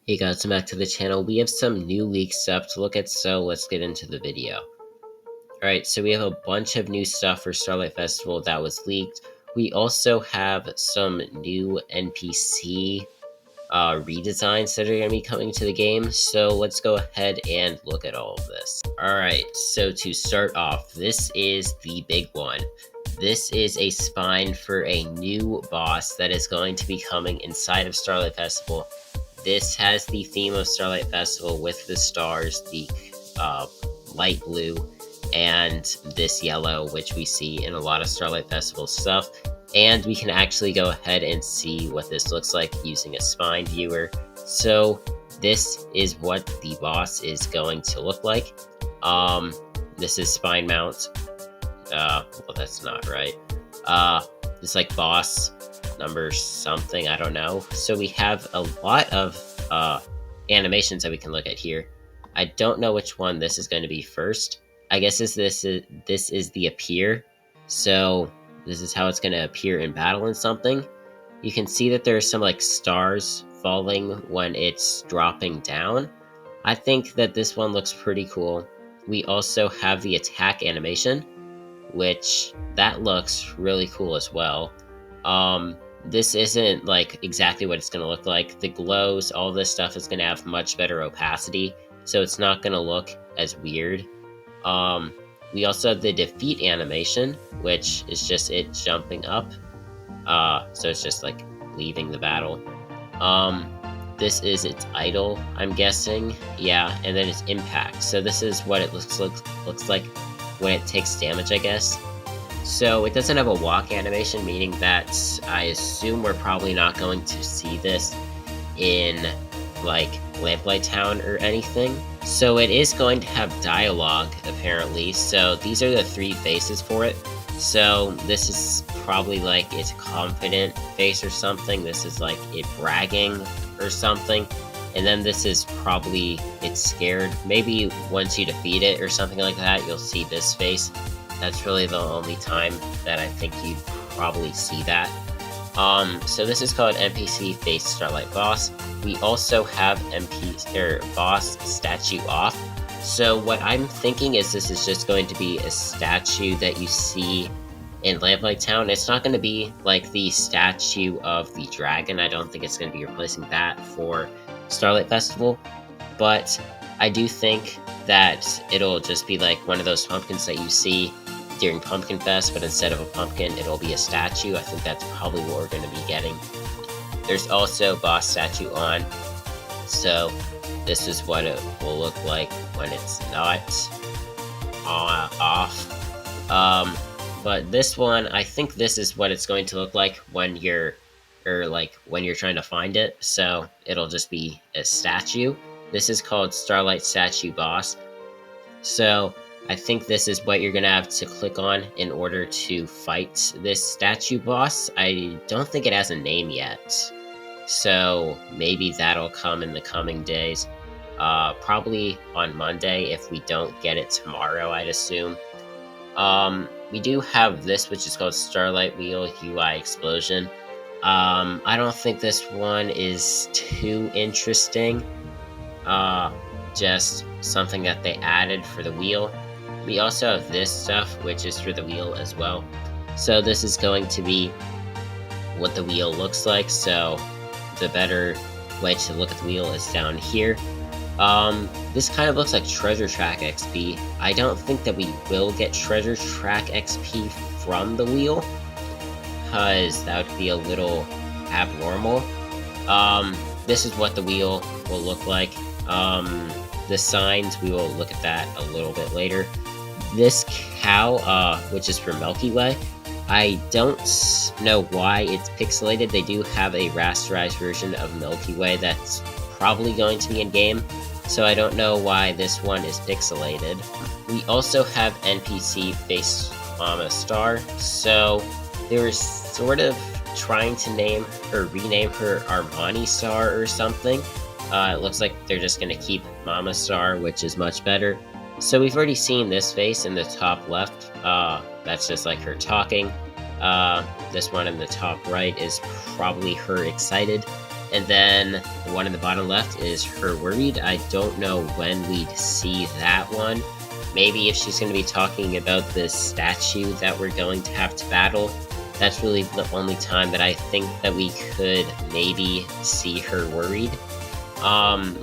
Hey guys, welcome back to the channel. We have some new leak stuff to look at, so let's get into the video. Alright, so we have a bunch of new stuff for Starlight Festival that was leaked. We also have some new NPC redesigns that are going to be coming to the game, so let's go ahead and look at all of this. Alright, so to start off, this is the big one. This is a spine for a new boss that is going to be coming inside of Starlight Festival. This has the theme of Starlight Festival with the stars, the light blue, and this yellow, which we see in a lot of Starlight Festival stuff. And we can actually go ahead and see what this looks like using a spine viewer. So this is what the boss is going to look like. This is spine mount. Well, that's not right. It's like boss number something, I don't know. So we have a lot of animations that we can look at here. I don't know which one this is going to be first. I guess this is the appear. So this is how it's going to appear in battle and something. You can see that there's some like stars falling when it's dropping down. I think that this one looks pretty cool. We also have the attack animation, which that looks really cool as well. This isn't like exactly what it's going to look like. The glows, all this stuff is going to have much better opacity, so it's not going to look as weird. We also have the defeat animation, which is just it jumping up. So it's just like leaving the battle. This is its idle, I'm guessing. Yeah, and then its impact. So this is what it looks like when it takes damage, I guess. So it doesn't have a walk animation, meaning that I assume we're probably not going to see this in like Lamplight Town or anything. So it is going to have dialogue, apparently. So these are the three faces for it. So this is probably like its confident face or something. This is like it bragging or something. And then this is probably it's scared. Maybe once you defeat it or something like that, you'll see this face. That's really the only time that I think you'd probably see that. So this is called NPC Face Starlight Boss. We also have Boss Statue Off. So what I'm thinking is this is just going to be a statue that you see in Lamplight Town. It's not going to be like the statue of the dragon. I don't think it's going to be replacing that for Starlight Festival. But I do think that it'll just be like one of those pumpkins that you see during Pumpkin Fest, but instead of a pumpkin, it'll be a statue. I think that's probably what we're going to be getting. There's also boss statue on, so this is what it will look like when it's not off. But this one, I think this is what it's going to look like when you're trying to find it. So it'll just be a statue. This is called Starlight Statue Boss. So I think this is what you're going to have to click on in order to fight this statue boss. I don't think it has a name yet, so maybe that'll come in the coming days. Probably on Monday if we don't get it tomorrow, I'd assume. We do have this, which is called Starlight Wheel UI Explosion. I don't think this one is too interesting. Just something that they added for the wheel. We also have this stuff, which is for the wheel as well. So this is going to be what the wheel looks like. So the better way to look at the wheel is down here. This kind of looks like Treasure Track XP. I don't think that we will get Treasure Track XP from the wheel, because that would be a little abnormal. This is what the wheel will look like. The signs, we will look at that a little bit later. This cow, which is for Milky Way, I don't know why it's pixelated. They do have a rasterized version of Milky Way that's probably going to be in game, so I don't know why this one is pixelated. We also have NPC Face Mama Star, so they were sort of trying to name or rename her Armani Star or something. It looks like they're just going to keep Mama Star, which is much better. So we've already seen this face in the top left. That's just like her talking. This one in the top right is probably her excited. And then the one in the bottom left is her worried. I don't know when we'd see that one. Maybe if she's going to be talking about this statue that we're going to have to battle. That's really the only time that I think that we could maybe see her worried.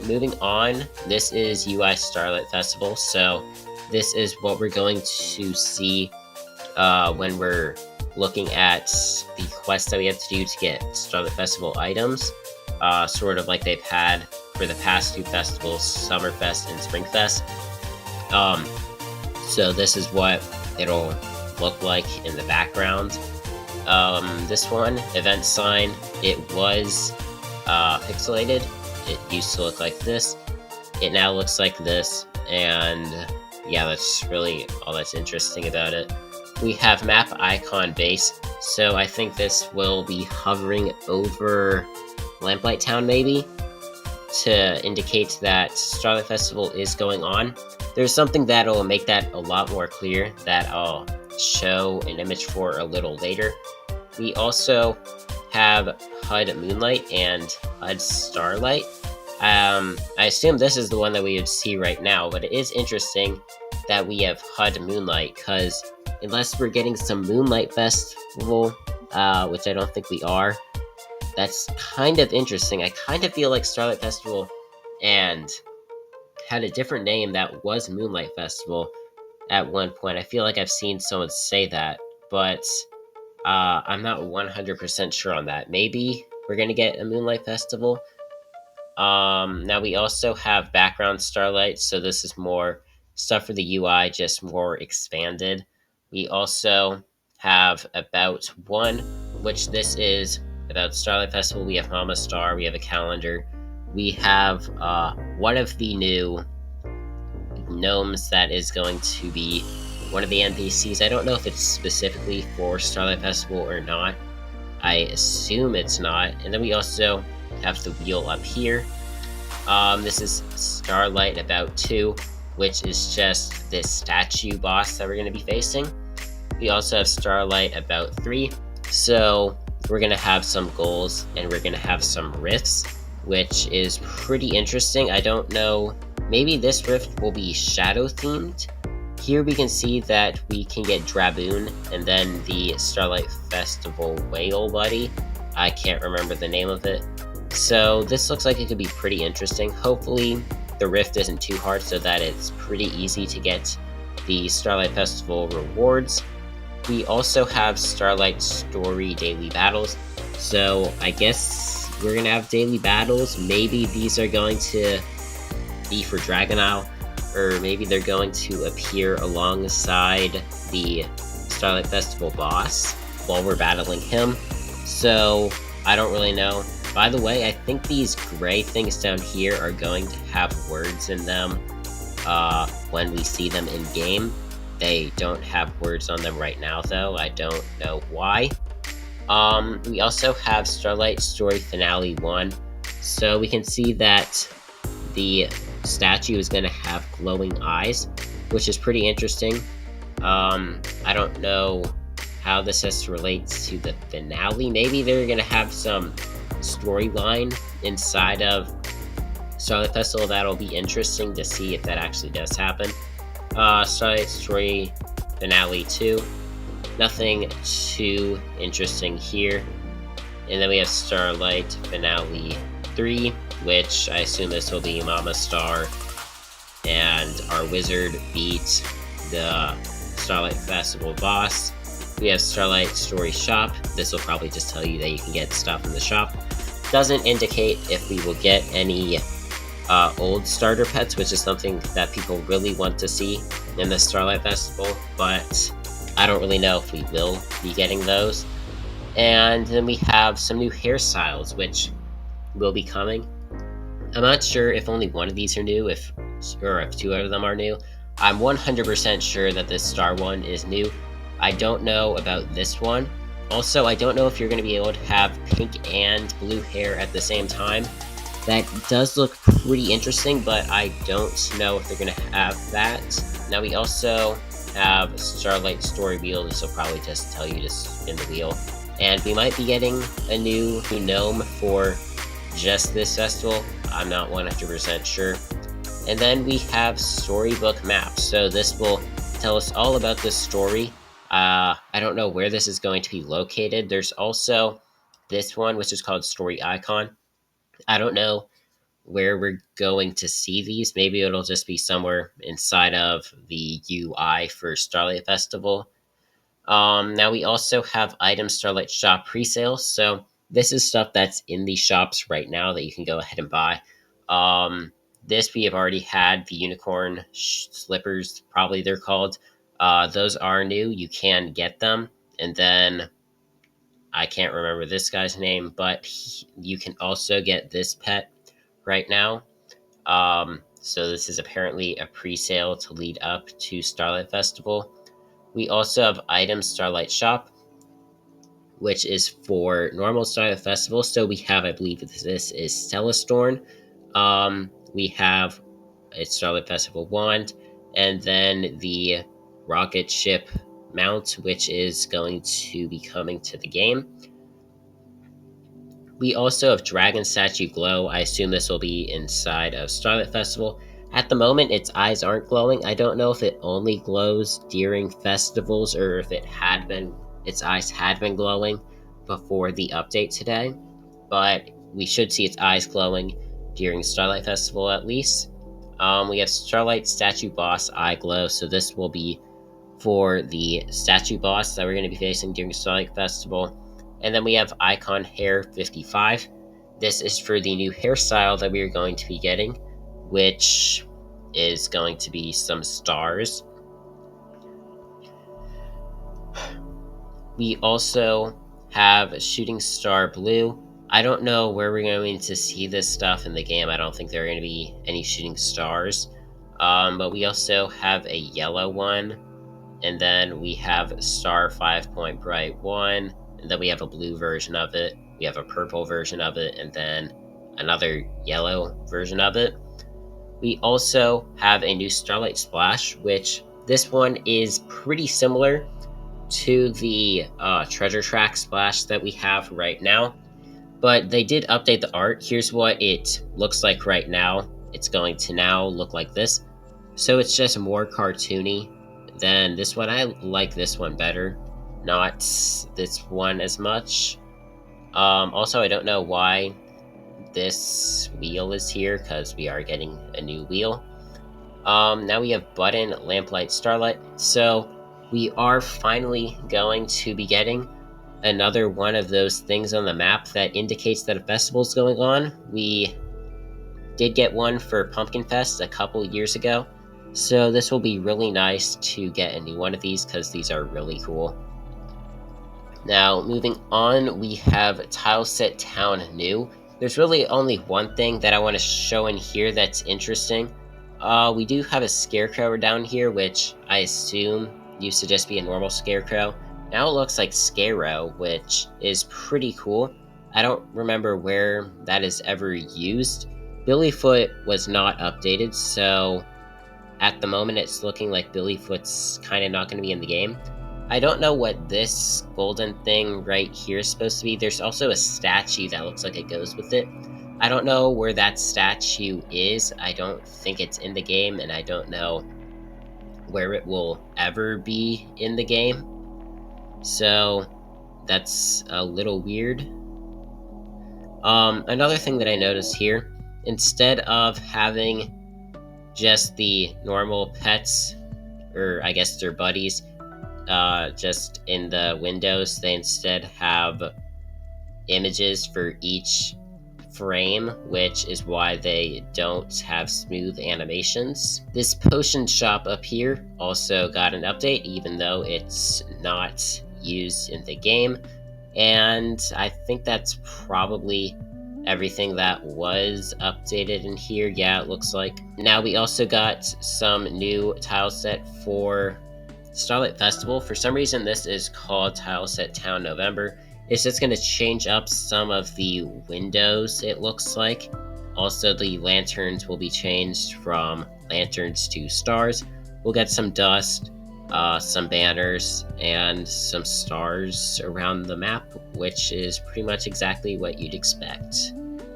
Moving on, this is UI Starlight Festival, so this is what we're going to see when we're looking at the quests that we have to do to get Starlight Festival items, sort of like they've had for the past two festivals, Summerfest and Springfest. So this is what it'll look like in the background. This one, event sign, it was pixelated. It used to look like this. It now looks like this, and yeah, that's really all that's interesting about it. We have map icon base, so I think this will be hovering over Lamplight Town maybe, to indicate that Starlight Festival is going on. There's something that'll make that a lot more clear that I'll show an image for a little later. We also have HUD Moonlight and HUD Starlight. I assume this is the one that we would see right now, but it is interesting that we have HUD Moonlight, because unless we're getting some Moonlight Festival, which I don't think we are, that's kind of interesting. I kind of feel like Starlight Festival and had a different name that was Moonlight Festival at one point. I feel like I've seen someone say that, but I'm not 100% sure on that. Maybe we're gonna get a Moonlight Festival. Now we also have background Starlight, so this is more stuff for the UI, just more expanded. We also have About One, which this is about Starlight Festival. We have Mama Star, we have a calendar. We have one of the new gnomes that is going to be one of the NPCs. I don't know if it's specifically for Starlight Festival or not. I assume it's not. And then we also have the wheel up here. This is Starlight About 2, which is just this statue boss that we're going to be facing. We also have Starlight About 3. So we're going to have some goals and we're going to have some rifts, which is pretty interesting. I don't know. Maybe this rift will be shadow themed. Here we can see that we can get Draboon and then the Starlight Festival Whale Buddy. I can't remember the name of it. So this looks like it could be pretty interesting. Hopefully the rift isn't too hard so that it's pretty easy to get the Starlight Festival rewards. We also have Starlight Story Daily Battles. So I guess we're going to have daily battles. Maybe these are going to be for Dragon Isle, or maybe they're going to appear alongside the Starlight Festival boss while we're battling him. So I don't really know. By the way, I think these gray things down here are going to have words in them when we see them in game. They don't have words on them right now though. I don't know why. We also have Starlight Story Finale 1. So we can see that the statue is going to have glowing eyes, which is pretty interesting. I don't know how this has to relate to the finale. Maybe they're going to have some storyline inside of Starlight Festival. That'll be interesting to see if that actually does happen. Starlight Story Finale 2. Nothing too interesting here. And then we have Starlight Finale 3, which I assume this will be Mama Star and our wizard beat the Starlight Festival boss. We have Starlight Story Shop. This will probably just tell you that you can get stuff in the shop. Doesn't indicate if we will get any old starter pets, which is something that people really want to see in the Starlight Festival, but I don't really know if we will be getting those. And then we have some new hairstyles, which will be coming. I'm not sure if only one of these are new, or if two of them are new. I'm 100% sure that this star one is new. I don't know about this one. Also, I don't know if you're going to be able to have pink and blue hair at the same time. That does look pretty interesting, but I don't know if they're going to have that. Now we also have Starlight Story Wheel. This will probably just tell you to spin the wheel. And we might be getting a new gnome for just this festival. I'm not 100% sure. And then we have storybook maps. So this will tell us all about the story. I don't know where this is going to be located. There's also this one, which is called Story Icon. I don't know where we're going to see these. Maybe it'll just be somewhere inside of the UI for Starlight Festival. Now we also have item Starlight Shop pre-sale. So this is stuff that's in the shops right now that you can go ahead and buy. This we have already had, the unicorn slippers, probably they're called. Those are new. You can get them. And then I can't remember this guy's name, but you can also get this pet right now. So this is apparently a pre-sale to lead up to Starlight Festival. We also have items Starlight Shop, which is for normal Starlight Festival. So we have, I believe this is Celestorn. We have a Starlight Festival wand, and then the rocket ship mount, which is going to be coming to the game. We also have Dragon Statue Glow. I assume this will be inside of Starlight Festival. At the moment, its eyes aren't glowing. I don't know if it only glows during festivals or if its eyes had been glowing before the update today. But we should see its eyes glowing during Starlight Festival at least. We have Starlight Statue Boss Eye Glow. So this will be for the statue boss that we're going to be facing during Starlight Festival. And then we have Icon Hair 55. This is for the new hairstyle that we are going to be getting, which is going to be some stars. We also have Shooting Star Blue. I don't know where we're going to see this stuff in the game. I don't think there are going to be any shooting stars. But we also have a yellow one. And then we have Star 5 Point Bright 1. And then we have a blue version of it. We have a purple version of it. And then another yellow version of it. We also have a new Starlight Splash, which this one is pretty similar to the Treasure Track Splash that we have right now. But they did update the art. Here's what it looks like right now. It's going to now look like this. So it's just more cartoony than this one. I like this one better, not this one as much. Also, I don't know why this wheel is here, because we are getting a new wheel. Now we have Button, Lamplight, Starlight. So we are finally going to be getting another one of those things on the map that indicates that a festival is going on. We did get one for Pumpkin Fest a couple years ago. So this will be really nice to get a new one of these because these are really cool. Now, moving on, we have Tileset Town new. There's really only one thing that I want to show in here that's interesting. We do have a scarecrow down here, which I assume used to just be a normal scarecrow. Now it looks like Scarrow, which is pretty cool. I don't remember where that is ever used. Billyfoot was not updated, so at the moment it's looking like Billyfoot's kind of not going to be in the game. I don't know what this golden thing right here is supposed to be. There's also a statue that looks like it goes with it. I don't know where that statue is. I don't think it's in the game, and I don't know where it will ever be in the game. So that's a little weird. Another thing that I noticed here, instead of having just the normal pets, or I guess their buddies, just in the windows, they instead have images for each frame, which is why they don't have smooth animations. This potion shop up here also got an update, even though it's not used in the game, and I think that's probably everything that was updated in here. Yeah, it looks like. Now we also got some new tile set for Starlight Festival. For some reason, this is called Tileset Town November. It's just going to change up some of the windows, it looks like. Also, the lanterns will be changed from lanterns to stars. We'll get some dust, some banners, and some stars around the map, which is pretty much exactly what you'd expect.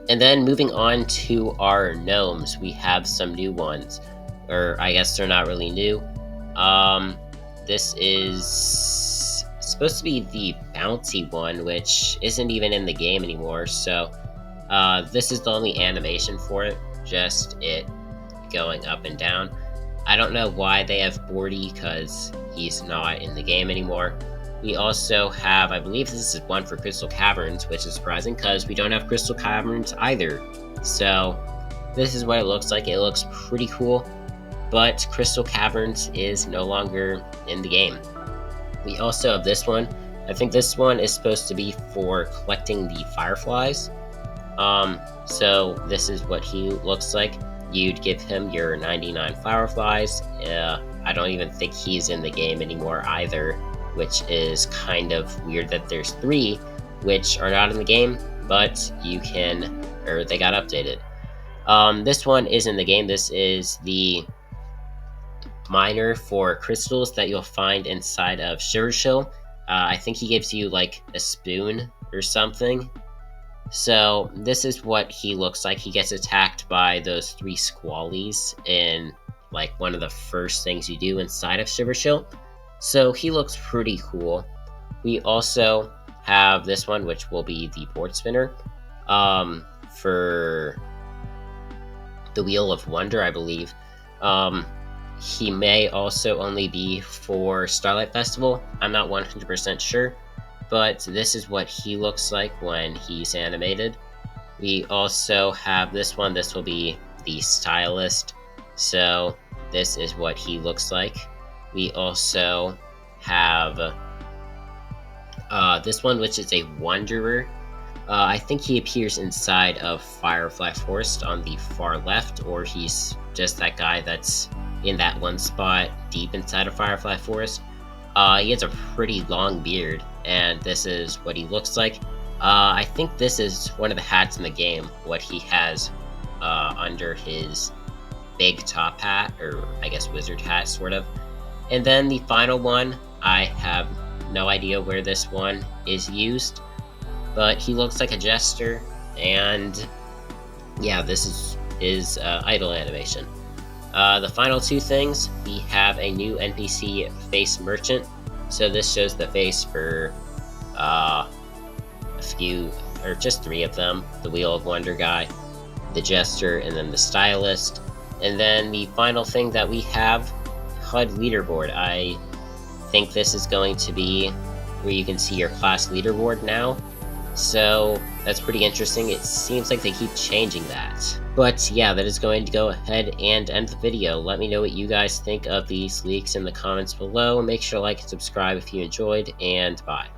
And then moving on to our gnomes, we have some new ones. Or I guess they're not really new. This is supposed to be the bouncy one, which isn't even in the game anymore. So this is the only animation for it, just it going up and down. I don't know why they have Bordy, because he's not in the game anymore. We also have, I believe this is one for Crystal Caverns, which is surprising because we don't have Crystal Caverns either. So this is what it looks like. It looks pretty cool, but Crystal Caverns is no longer in the game. We also have this one. I think this one is supposed to be for collecting the fireflies. So this is what he looks like. You'd give him your 99 fireflies. I don't even think he's in the game anymore either, which is kind of weird that there's 3 which are not in the game, but you can, or they got updated. This one is in the game. This is the miner for crystals that you'll find inside of Shivershill. I think he gives you like a spoon or something. So this is what he looks like. He gets attacked by those 3 squallies in like one of the first things you do inside of Shivershill. So he looks pretty cool. We also have this one, which will be the board spinner for the Wheel of Wonder, I believe. He may also only be for Starlight Festival. I'm not 100% sure. But this is what he looks like when he's animated. We also have this one. This will be the stylist. So this is what he looks like. We also have this one, which is a wanderer. I think he appears inside of Firefly Forest on the far left, or he's just that guy that's in that one spot deep inside of Firefly Forest. He has a pretty long beard, and this is what he looks like. I think this is one of the hats in the game, what he has under his big top hat, or I guess wizard hat, sort of. And then the final one, I have no idea where this one is used, but he looks like a jester, and yeah, this is his idle animation. The final 2 things, we have a new NPC face merchant. So this shows the face for a few, or just 3 of them. The Wheel of Wonder guy, the Jester, and then the Stylist. And then the final thing that we have, HUD leaderboard. I think this is going to be where you can see your class leaderboard now. So that's pretty interesting. It seems like they keep changing that. But yeah, that is going to go ahead and end the video. Let me know what you guys think of these leaks in the comments below. Make sure to like and subscribe if you enjoyed, and bye.